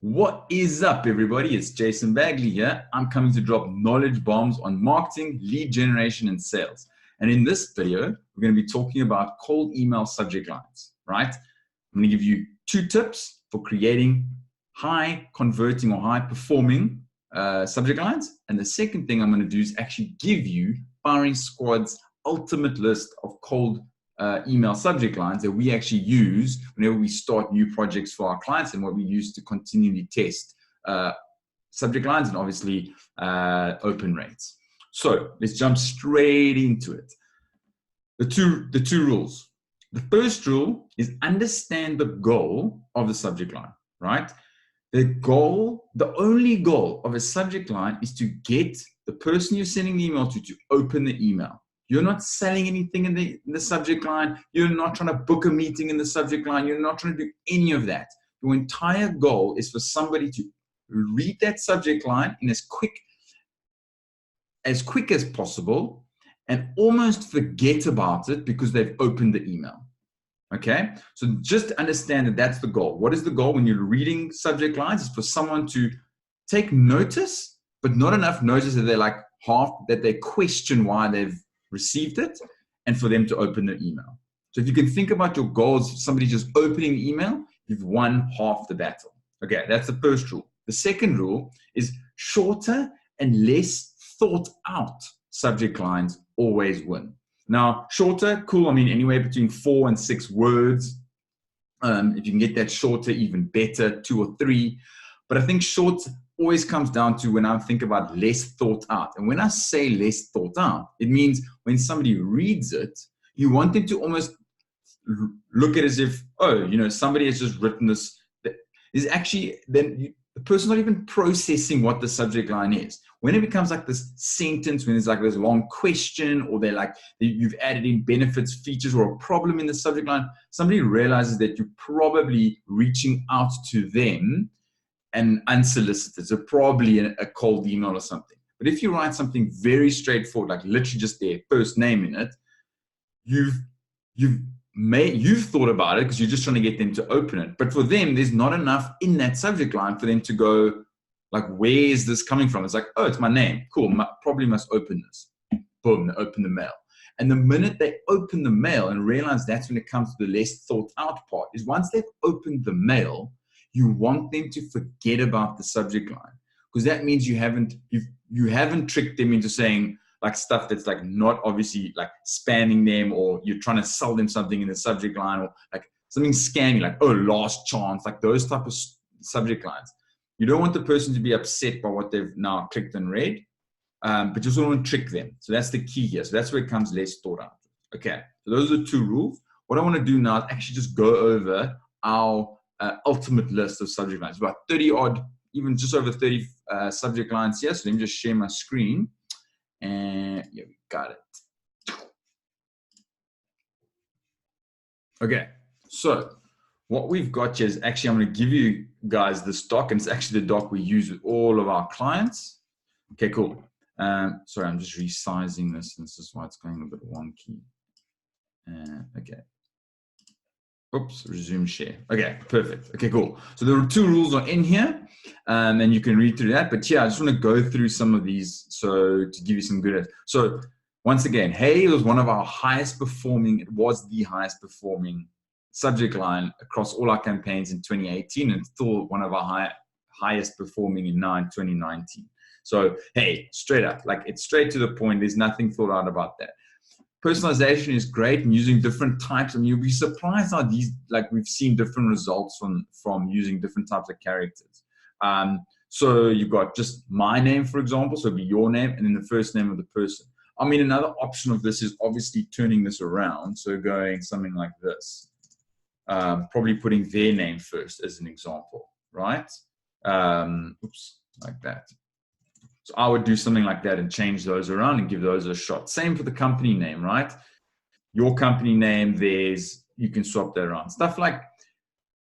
What is up, everybody? It's Jason Bagley here. I'm coming to drop knowledge bombs on marketing, lead generation, and sales. And in this video, we're going to be talking about cold email subject lines, right? I'm going to give you 2 tips for creating high converting or high performing subject lines. And the second thing I'm going to do is actually give you Firing Squad's ultimate list of cold email subject lines that we actually use whenever we start new projects for our clients and what we use to continually test subject lines and obviously open rates. So let's jump straight into it. The two rules. The first rule is understand the goal of the subject line, right? The only goal of a subject line is to get the person you're sending the email to open the email. You're not selling anything in the subject line. You're not trying to book a meeting in the subject line. You're not trying to do any of that. Your entire goal is for somebody to read that subject line in as quick as possible and almost forget about it because they've opened the email. Okay? So just understand that that's the goal. What is the goal when you're reading subject lines? Is for someone to take notice, but not enough notice that they're like that they question why they've received it, and for them to open the email. So if you can think about your goals, somebody just opening the email, you've won half the battle. Okay, that's the first rule. The second rule is shorter and less thought out subject lines always win. Now, shorter, cool. I mean, anywhere between 4 and 6 words. If you can get that shorter, even better, 2 or 3. But I think short always comes down to when I think about less thought out. And when I say less thought out, it means when somebody reads it, you want them to almost look at it as if, oh, somebody has just written this. Is actually, then the person's not even processing what the subject line is. When it becomes like this sentence, when it's like this long question, or they're like, you've added in benefits, features, or a problem in the subject line, somebody realizes that you're probably reaching out to them and unsolicited, so probably a cold email or something. But if you write something very straightforward, like literally just their first name in it, you've thought about it because you're just trying to get them to open it. But for them, there's not enough in that subject line for them to go, like, where is this coming from? It's like, oh, it's my name. Cool, probably must open this. Boom, they open the mail. And the minute they open the mail and realize that's when it comes to the less thought out part, is once they've opened the mail, you want them to forget about the subject line, because that means you haven't tricked them into saying like stuff that's like not obviously like spamming them, or you're trying to sell them something in the subject line, or like something scammy, like, oh, last chance, like those type of subject lines. You don't want the person to be upset by what they've now clicked and read, but you also want to trick them. So that's the key here. So that's where it comes less thought out. Okay, so those are the 2 rules. What I want to do now is actually just go over our ultimate list of subject lines. About 30 odd, even just over 30 subject lines here. So let me just share my screen. And yeah, we got it. Okay, so what we've got here is actually, I'm going to give you guys this doc, and it's actually the doc we use with all of our clients. Okay, cool. Sorry, I'm just resizing this, and this is why it's going a bit wonky. Okay. Oops, resume share. Okay, perfect. Okay, cool. So the 2 rules are in here, and you can read through that. But yeah, I just want to go through some of these so to give you some good. So once again, hey, it was one of our highest performing. It was the highest performing subject line across all our campaigns in 2018, and still one of our highest performing in 2019. So hey, straight up, like it's straight to the point. There's nothing thought out about that. Personalization is great, and using different types. I mean, you'll be surprised how we've seen different results from using different types of characters. So you've got just my name, for example, so it'd be your name and then the first name of the person. I mean, another option of this is obviously turning this around. So going something like this, probably putting their name first as an example, right? Oops, like that. So I would do something like that and change those around and give those a shot. Same for the company name, right? Your company name, you can swap that around. Stuff like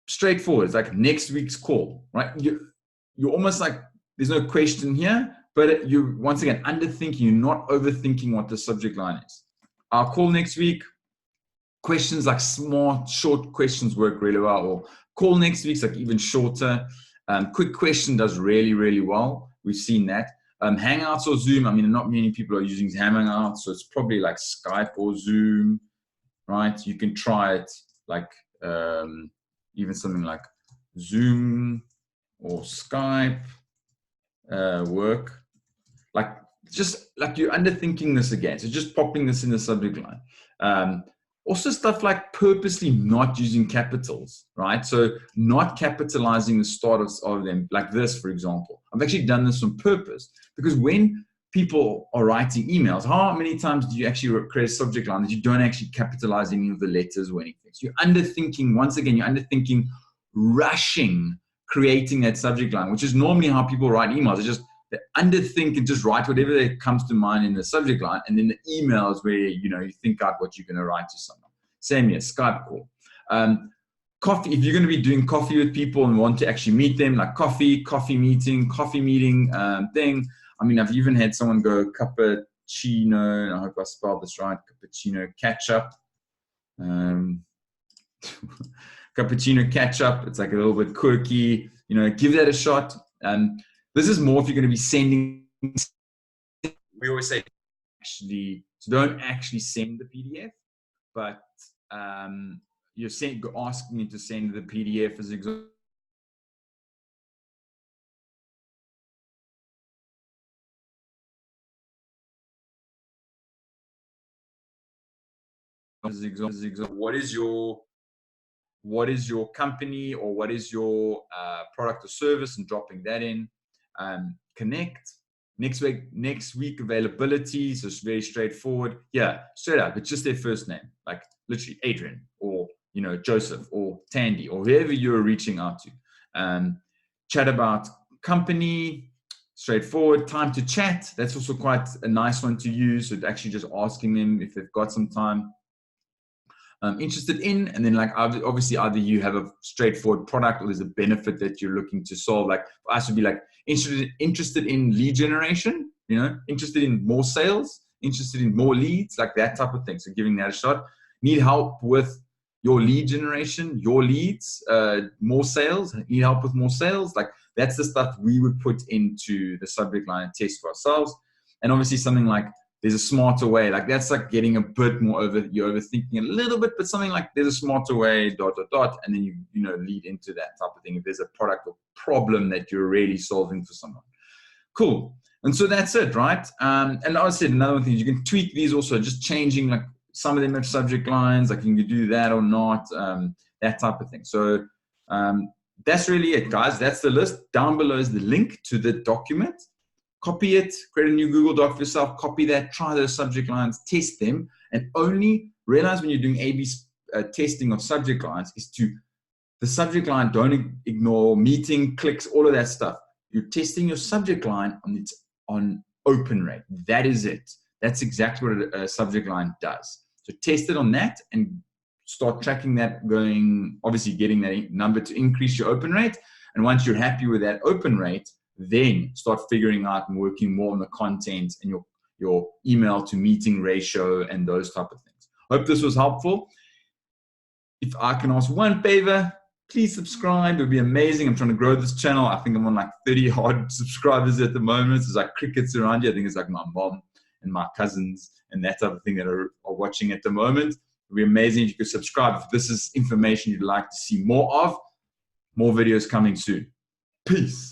straightforward. It's like next week's call, right? You're almost like, there's no question here, but you're once again underthinking. You're not overthinking what the subject line is. Our call next week, questions like smart, short questions work really well. Or call next week's like even shorter. Quick question does really, really well. We've seen that. Hangouts or Zoom, I mean, not many people are using Hangouts, so it's probably like Skype or Zoom, right? You can try it like even something like Zoom or Skype work. Like, just like you're underthinking this again. So just popping this in the subject line. Also stuff like purposely not using capitals, right? So not capitalizing the start of them, like this, for example. I've actually done this on purpose because when people are writing emails, how many times do you actually create a subject line that you don't actually capitalize any of the letters or anything? So you're underthinking, once again, you're underthinking, rushing, creating that subject line, which is normally how people write emails. They underthink and just write whatever that comes to mind in the subject line, and then the email is where you think out what you're going to write to someone. Same here, Skype call. Coffee, if you're going to be doing coffee with people and want to actually meet them, like coffee meeting thing. I mean, I've even had someone go cappuccino, and I hope I spelled this right, cappuccino catch up. Cappuccino catch up. It's like a little bit quirky, give that a shot. This is more if you're going to be sending. We always say so don't actually send the PDF, but you're asking it to send the PDF as example. What is your company, or what is your product or service, and dropping that in. Connect. Next week availability. So it's very straightforward. Yeah, straight up. It's just their first name, like literally Adrian or Joseph or Tandy or whoever you're reaching out to. Chat about company. Straightforward. Time to chat. That's also quite a nice one to use. So actually just asking them if they've got some time. Interested in, and then like obviously either you have a straightforward product or there's a benefit that you're looking to solve. Like for us would be like interested in lead generation, interested in more sales, interested in more leads, like that type of thing. So giving that a shot. Need help with your lead generation, your leads, more sales, need help with more sales. Like that's the stuff we would put into the subject line and test for ourselves. And obviously something like there's a smarter way, like that's like getting a bit more you're overthinking a little bit, but something like there's a smarter way, ... and then you lead into that type of thing if there's a product or problem that you're really solving for someone. Cool. And so that's it, right? And like I said, another one thing is you can tweak these also, just changing, like some of them have subject lines, like you can do that or not, that type of thing. So that's really it, guys. That's the list. Down below is the link to the document. Copy it, create a new Google Doc for yourself, copy that, try those subject lines, test them, and only realize when you're doing A/B testing of subject lines is the subject line, don't ignore meeting, clicks, all of that stuff. You're testing your subject line on open rate. That is it. That's exactly what a subject line does. So test it on that and start tracking that, obviously getting that number to increase your open rate. And once you're happy with that open rate, then start figuring out and working more on the content and your email to meeting ratio and those type of things. Hope this was helpful. If I can ask one favor, please subscribe. It would be amazing. I'm trying to grow this channel. I think I'm on like 30 odd subscribers at the moment. There's like crickets around here. I think it's like my mom and my cousins and that type of thing that are watching at the moment. It would be amazing if you could subscribe. If this is information you'd like to see more of, more videos coming soon. Peace.